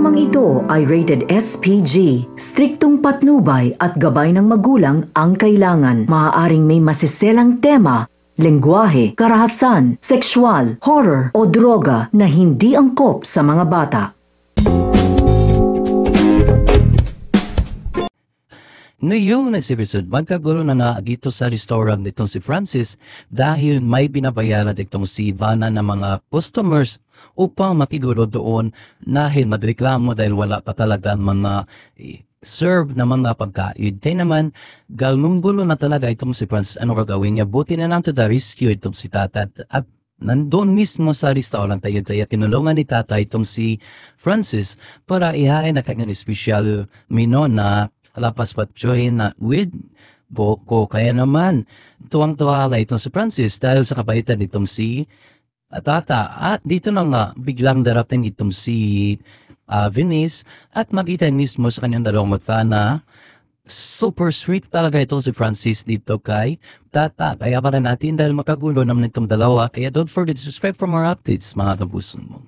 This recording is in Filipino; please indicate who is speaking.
Speaker 1: Programang ito ay rated SPG. Striktong patnubay at gabay ng magulang ang kailangan. Maaaring may masiselang tema, lengguwahe, karahasan, sexual, horror o droga na hindi angkop sa mga bata.
Speaker 2: Ngayong episode, magkagulo na dito sa restaurant nitong si Francis dahil may binabayaran itong si Vanna ng mga customers upang makiguro doon dahil madreklamo dahil wala pa talaga mga serve na mga pagkain. Kaya naman, galunggulo na talaga itong si Francis. Ano gagawin niya? Buti na lang to the rescue itong si Tata. At nandun mismo sa restaurant tayo tinulungan ni Tata itong si Francis para ihain na kanyang special menu na lapas patjoy na with boko. Kaya naman, tuwang-tuwa na itong si Francis dahil sa kabaitan itong si Tata. At dito na nga, biglang darating itong si Venice at makita mismo sa kanyang dalawang mata na super sweet talaga itong si Francis dito kay Tata. Kaya para natin dahil makagulo naman itong dalawa. Kaya don't forget to subscribe for more updates mga kapuso mo.